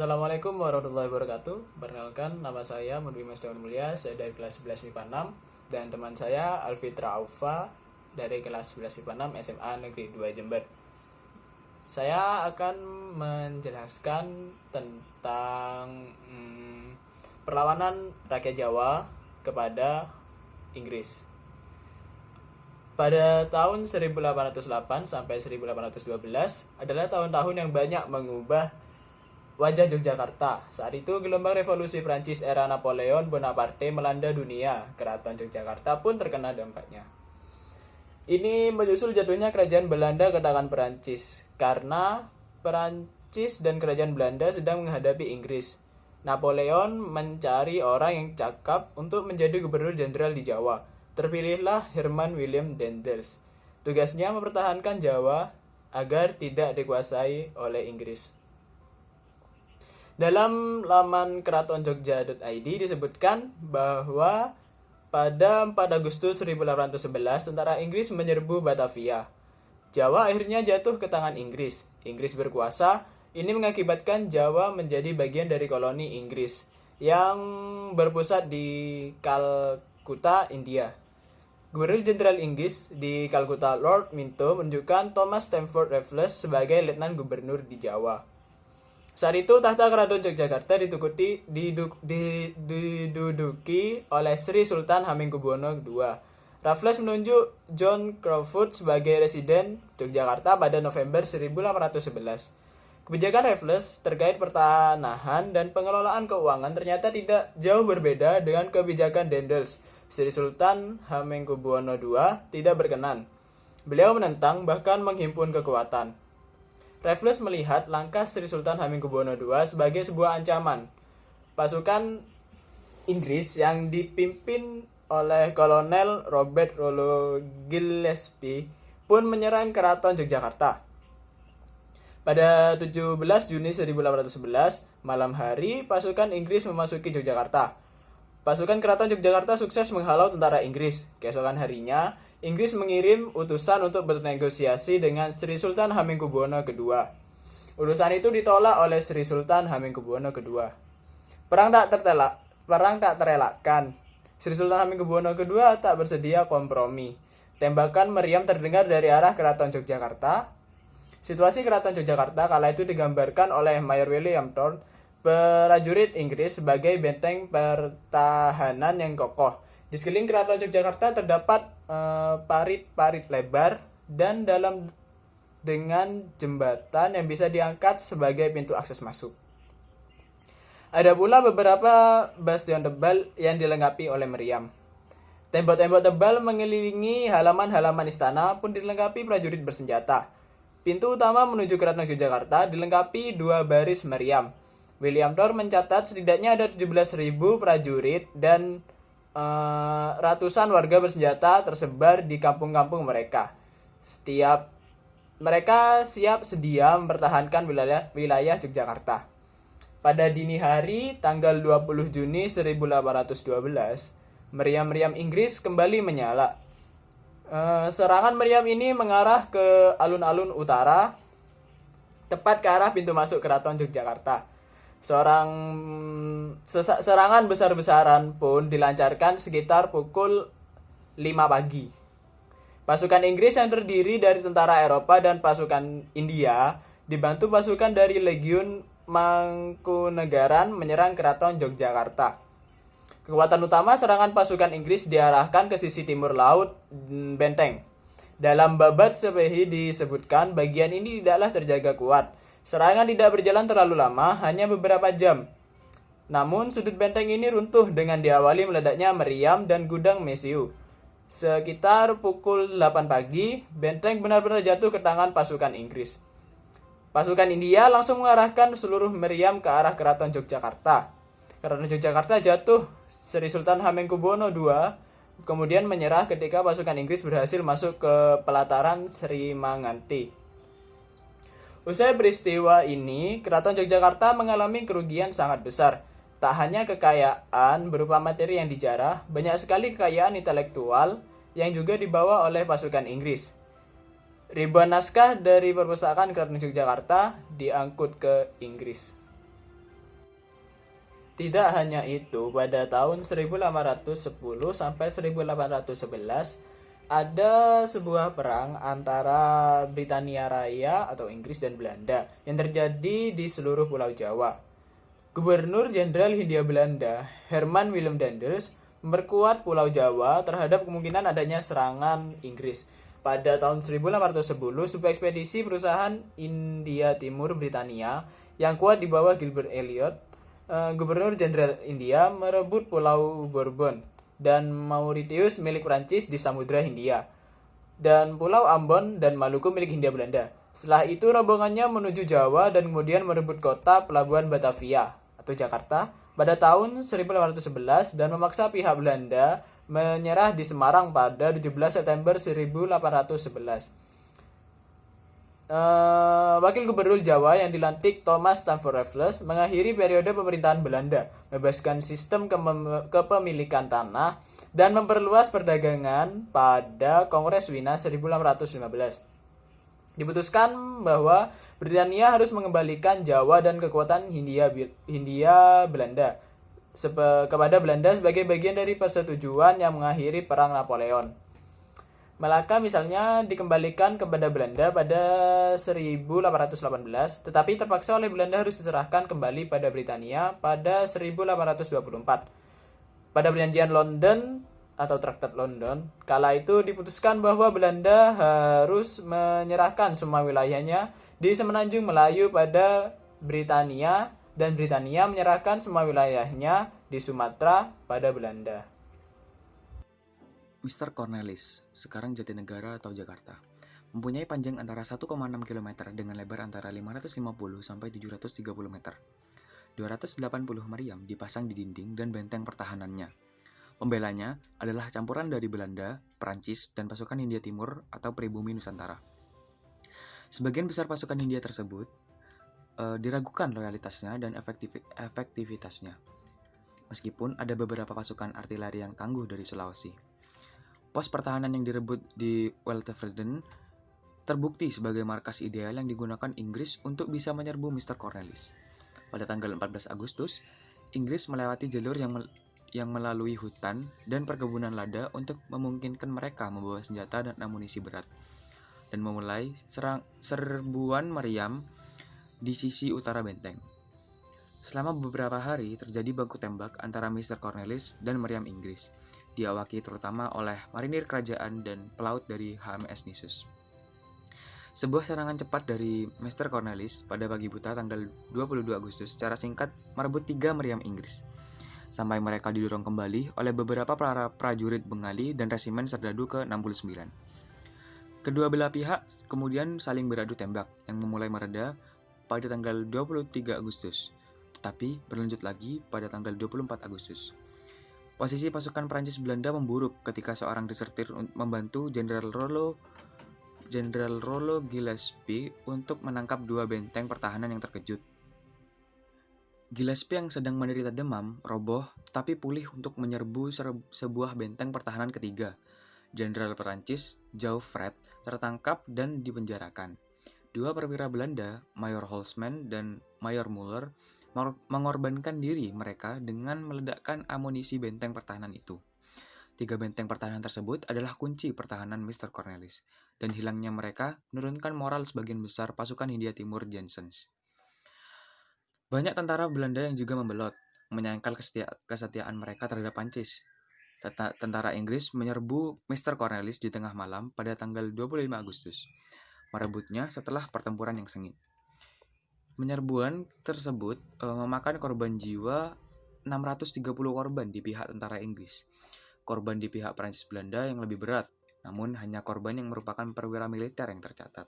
Assalamualaikum warahmatullahi wabarakatuh. Perkenalkan, nama saya Mudwi Mas Daun Mulia, saya dari kelas 11 MIPA 6, dan teman saya Alfitra Aufa dari kelas 11 MIPA 6 SMA Negeri 2 Jember. Saya akan menjelaskan tentang perlawanan rakyat Jawa kepada Inggris. Pada tahun 1808 sampai 1812 adalah tahun-tahun yang banyak mengubah wajah Yogyakarta. Saat itu gelombang revolusi Prancis era Napoleon Bonaparte melanda dunia. Keraton Yogyakarta pun terkena dampaknya. Ini menyusul jatuhnya kerajaan Belanda ke tangan Prancis karena Prancis dan kerajaan Belanda sedang menghadapi Inggris. Napoleon mencari orang yang cakap untuk menjadi gubernur jenderal di Jawa. Terpilihlah Herman William Daendels. Tugasnya mempertahankan Jawa agar tidak dikuasai oleh Inggris. Dalam laman keratonjogja.id disebutkan bahwa pada 4 Agustus 1811 tentara Inggris menyerbu Batavia. Jawa akhirnya jatuh ke tangan Inggris. Inggris berkuasa, ini mengakibatkan Jawa menjadi bagian dari koloni Inggris yang berpusat di Kalkuta, India. Gubernur Jenderal Inggris di Kalkuta Lord Minto menunjukkan Thomas Stamford Raffles sebagai letnan gubernur di Jawa. Saat itu tahta Keraton Yogyakarta diduduki oleh Sri Sultan Hamengkubuwono II. Raffles menunjuk John Crawford sebagai residen Yogyakarta pada November 1811. Kebijakan Raffles terkait pertanahan dan pengelolaan keuangan ternyata tidak jauh berbeda dengan kebijakan Daendels. Sri Sultan Hamengkubuwono II tidak berkenan. Beliau menentang bahkan menghimpun kekuatan. Raffles melihat langkah Sri Sultan Hamengkubuwono II sebagai sebuah ancaman. Pasukan Inggris yang dipimpin oleh Kolonel Robert Rollo Gillespie pun menyerang Keraton Yogyakarta. Pada 17 Juni 1811, malam hari pasukan Inggris memasuki Yogyakarta. Pasukan Keraton Yogyakarta sukses menghalau tentara Inggris. Keesokan harinya, Inggris mengirim utusan untuk bernegosiasi dengan Sri Sultan Hamengkubuwono II. Utusan itu ditolak oleh Sri Sultan Hamengkubuwono II. Perang tak terelakkan. Sri Sultan Hamengkubuwono II tak bersedia kompromi. Tembakan meriam terdengar dari arah Keraton Yogyakarta. Situasi Keraton Yogyakarta kala itu digambarkan oleh Mayor William Thorne, prajurit Inggris, sebagai benteng pertahanan yang kokoh. Di sekeliling Keraton Yogyakarta terdapat parit-parit lebar dan dalam dengan jembatan yang bisa diangkat sebagai pintu akses masuk. Ada pula beberapa bastion tebal yang dilengkapi oleh meriam. Tembok-tembok tebal mengelilingi halaman-halaman istana pun dilengkapi prajurit bersenjata. Pintu utama menuju Keraton Yogyakarta dilengkapi 2 baris meriam. William Thorne mencatat setidaknya ada 17.000 prajurit dan ratusan warga bersenjata tersebar di kampung-kampung mereka. Mereka siap sedia mempertahankan wilayah Yogyakarta. Pada dini hari, tanggal 20 Juni 1812, meriam-meriam Inggris kembali menyala. Serangan meriam ini mengarah ke alun-alun utara, tepat ke arah pintu masuk Keraton Yogyakarta. Serangan besar-besaran pun dilancarkan sekitar pukul 5 pagi. Pasukan Inggris yang terdiri dari tentara Eropa dan pasukan India dibantu pasukan dari Legiun Mangkunegaran menyerang Keraton Yogyakarta. Kekuatan utama serangan pasukan Inggris diarahkan ke sisi timur laut benteng. Dalam babat Sepehi disebutkan bagian ini tidaklah terjaga kuat. Serangan tidak berjalan terlalu lama, hanya beberapa jam. Namun sudut benteng ini runtuh dengan diawali meledaknya meriam dan gudang mesiu. Sekitar pukul 8 pagi, benteng benar-benar jatuh ke tangan pasukan Inggris. Pasukan India langsung mengarahkan seluruh meriam ke arah Keraton Yogyakarta. Keraton Yogyakarta jatuh. Sri Sultan Hamengkubuwono II kemudian menyerah ketika pasukan Inggris berhasil masuk ke pelataran Sri Manganti. Usai peristiwa ini, Keraton Yogyakarta mengalami kerugian sangat besar. Tak hanya kekayaan berupa materi yang dijarah, banyak sekali kekayaan intelektual yang juga dibawa oleh pasukan Inggris. Ribuan naskah dari perpustakaan Keraton Yogyakarta diangkut ke Inggris. Tidak hanya itu, pada tahun 1810 sampai 1811 ada sebuah perang antara Britania Raya atau Inggris dan Belanda yang terjadi di seluruh Pulau Jawa. Gubernur Jenderal Hindia Belanda, Herman Willem Daendels, memperkuat Pulau Jawa terhadap kemungkinan adanya serangan Inggris. Pada tahun 1810, sebuah ekspedisi perusahaan India Timur Britania yang kuat di bawah Gilbert Elliot, Gubernur Jenderal India, merebut Pulau Bourbon dan Mauritius milik Prancis di Samudra Hindia, dan Pulau Ambon dan Maluku milik Hindia Belanda. Setelah itu rombongannya menuju Jawa dan kemudian merebut kota pelabuhan Batavia atau Jakarta pada tahun 1811 dan memaksa pihak Belanda menyerah di Semarang pada 17 September 1811. Wakil Gubernur Jawa yang dilantik Thomas Stamford Raffles mengakhiri periode pemerintahan Belanda, membebaskan sistem kepemilikan tanah dan memperluas perdagangan pada Kongres Wina 1815. Diputuskan bahwa Britania harus mengembalikan Jawa dan kekuatan Hindia Belanda kepada Belanda sebagai bagian dari persetujuan yang mengakhiri Perang Napoleon. Malaka misalnya dikembalikan kepada Belanda pada 1818, tetapi terpaksa oleh Belanda harus diserahkan kembali pada Britania pada 1824. Pada perjanjian London atau Traktat London, kala itu diputuskan bahwa Belanda harus menyerahkan semua wilayahnya di semenanjung Melayu pada Britania dan Britania menyerahkan semua wilayahnya di Sumatera pada Belanda. Mr. Cornelis, sekarang Jatinegara atau Jakarta, mempunyai panjang antara 1,6 km dengan lebar antara 550 sampai 730 meter. 280 meriam dipasang di dinding dan benteng pertahanannya. Pembelanya adalah campuran dari Belanda, Prancis, dan pasukan Hindia Timur atau pribumi Nusantara. Sebagian besar pasukan Hindia tersebut diragukan loyalitasnya dan efektivitasnya, meskipun ada beberapa pasukan artileri yang tangguh dari Sulawesi. Pos pertahanan yang direbut di Weltevreden terbukti sebagai markas ideal yang digunakan Inggris untuk bisa menyerbu Mr. Cornelis. Pada tanggal 14 Agustus, Inggris melewati jalur yang melalui hutan dan perkebunan lada untuk memungkinkan mereka membawa senjata dan amunisi berat, dan memulai serbuan meriam di sisi utara benteng. Selama beberapa hari terjadi baku tembak antara Mr. Cornelis dan meriam Inggris, diawaki terutama oleh marinir kerajaan dan pelaut dari HMS Nisus. Sebuah serangan cepat dari Mr. Cornelis pada pagi buta tanggal 22 Agustus secara singkat merebut 3 meriam Inggris, sampai mereka didorong kembali oleh beberapa para prajurit Bengali dan resimen Serdadu ke-69. Kedua belah pihak kemudian saling beradu tembak yang memulai mereda pada tanggal 23 Agustus, tetapi berlanjut lagi pada tanggal 24 Agustus. Posisi pasukan Prancis Belanda memburuk ketika seorang desertir membantu Jenderal Rollo Gillespie untuk menangkap 2 benteng pertahanan yang terkejut. Gillespie yang sedang menderita demam roboh tapi pulih untuk menyerbu sebuah benteng pertahanan ketiga. Jenderal Prancis Joffre tertangkap dan dipenjarakan. 2 perwira Belanda, Mayor Holzman dan Mayor Muller, mengorbankan diri mereka dengan meledakkan amunisi benteng pertahanan itu. 3 benteng pertahanan tersebut adalah kunci pertahanan Mr. Cornelis, dan hilangnya mereka menurunkan moral sebagian besar pasukan Hindia Timur Janssens. Banyak tentara Belanda yang juga membelot, menyangkal kesetiaan mereka terhadap Prancis. Tentara Inggris menyerbu Mr. Cornelis di tengah malam pada tanggal 25 Agustus, merebutnya setelah pertempuran yang sengit. Penyerbuan tersebut memakan korban jiwa 630 korban di pihak tentara Inggris. Korban di pihak Prancis Belanda yang lebih berat, namun hanya korban yang merupakan perwira militer yang tercatat.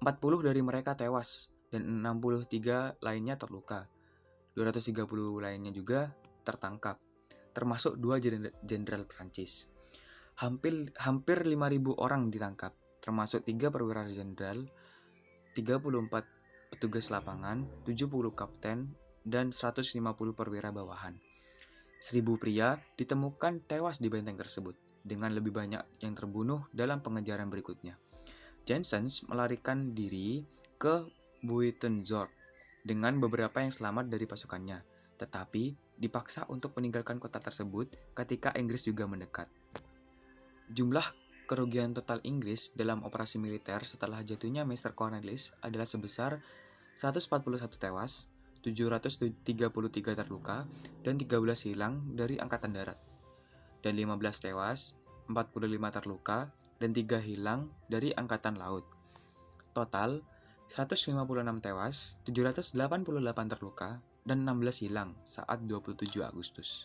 40 dari mereka tewas dan 63 lainnya terluka. 230 lainnya juga tertangkap, termasuk 2 jenderal Prancis. Hampir 5.000 orang ditangkap, termasuk 3 perwira jenderal, 34 petugas lapangan, 70 kapten, dan 150 perwira bawahan. 1.000 pria ditemukan tewas di benteng tersebut, dengan lebih banyak yang terbunuh dalam pengejaran berikutnya. Janssens melarikan diri ke Buitenzorg dengan beberapa yang selamat dari pasukannya, tetapi dipaksa untuk meninggalkan kota tersebut ketika Inggris juga mendekat. Jumlah kerugian total Inggris dalam operasi militer setelah jatuhnya Meister Cornwallis adalah sebesar 141 tewas, 733 terluka, dan 13 hilang dari Angkatan Darat. Dan 15 tewas, 45 terluka, dan 3 hilang dari Angkatan Laut. Total, 156 tewas, 788 terluka, dan 16 hilang saat 27 Agustus.